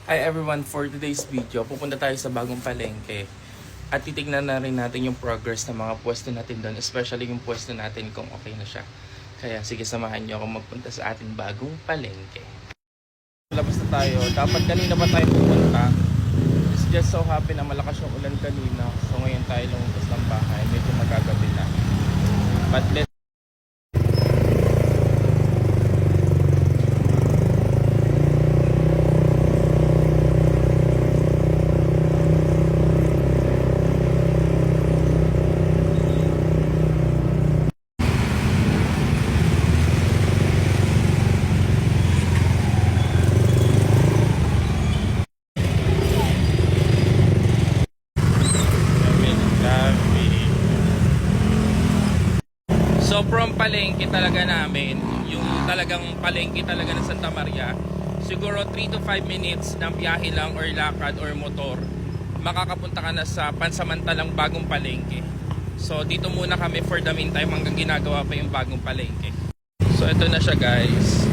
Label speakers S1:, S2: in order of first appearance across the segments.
S1: Hi everyone, for today's video, pupunta tayo sa bagong palengke at titignan na rin natin yung progress ng mga pwesto natin doon, especially yung pwesto natin kung okay na siya. Kaya sige, samahan niyo ako magpunta sa ating bagong palengke. Labas na tayo. Dapat kanina pa tayo pupunta. It's just so happy na malakas yung ulan kanina. So ngayon tayo lumabas ng bahay. Medyo magagabi na. But let's So from palengke talaga namin, yung talagang palengke talaga ng Santa Maria, siguro 3 to 5 minutes ng biyahe lang or lakad or motor, makakapunta ka na sa pansamantalang bagong palengke. So dito muna kami for the meantime hanggang ginagawa pa yung bagong palengke. So ito na siya guys.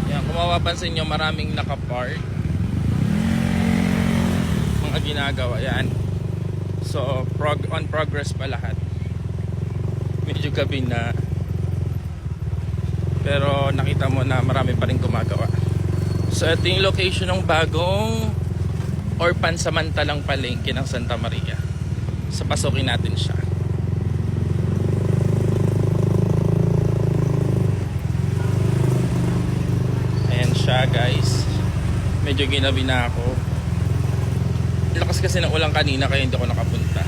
S1: Yan, kung mapapansin nyo, maraming nakapark. Mga ginagawa yan. So on progress pa lahat. Medyo gabi na, pero nakita mo na marami pa rin gumagawa. So ito yung location ng bagong or pansamantalang palengke ng Santa Maria. So pasukin natin siya. Ayan siya guys. Medyo ginabi na ako. Lakas kasi ng ulan kanina kaya hindi ako nakapunta.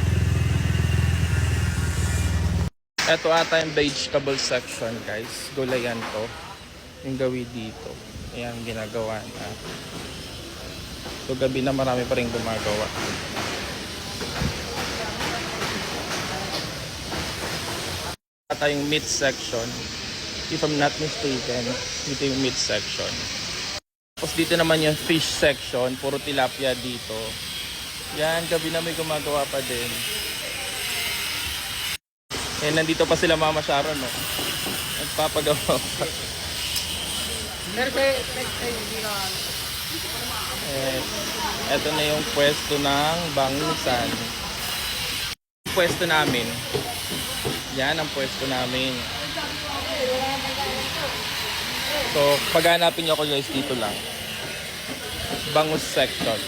S1: Ito ata yung vegetable section guys. Gulayan to. Yung gawi dito. Ayan ginagawa na. So gabi na marami pa rin gumagawa. Ata yung meat section. If I'm not mistaken, dito yung meat section. Tapos dito naman yung fish section. Puro tilapia dito. Yan, gabi na may gumagawa pa din. Eh, nandito pa sila Mama Sharon, no? Nagpapagawa pa. Eto na yung pwesto ng bangusan. Pwesto namin. Yan ang pwesto namin. So, paghanapin nyo ako guys, dito lang. Bangus section.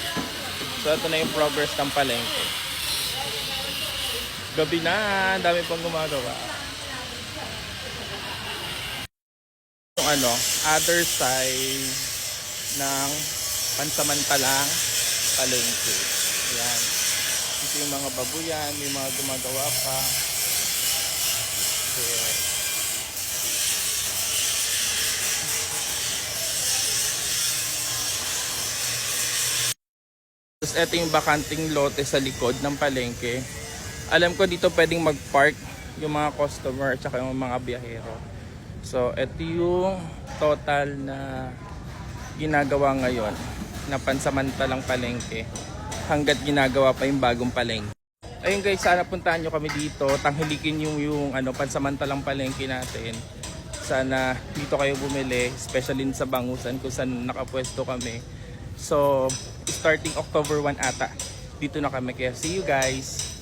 S1: So, ito na yung progress ng palengke. Gabi na, dami pang gumagawa. Yung other side ng pansamantalang palengke. Ayan. Ito yung mga babuyan, may mga gumagawa pa. Ayan. Tapos ito yung bakanting lote sa likod ng palengke. Alam ko dito pwedeng mag-park yung mga customer at saka yung mga biyahero. So, ito yung total na ginagawa ngayon na pansamantalang palengke hanggat ginagawa pa yung bagong palengke. Ayun guys, sana puntahan nyo kami dito. Tanghalikin yung pansamantalang palengke natin. Sana dito kayo bumili, especially sa Bangusan kung saan nakapwesto kami. So, starting October 1 ata, dito na kami. Kaya see you guys!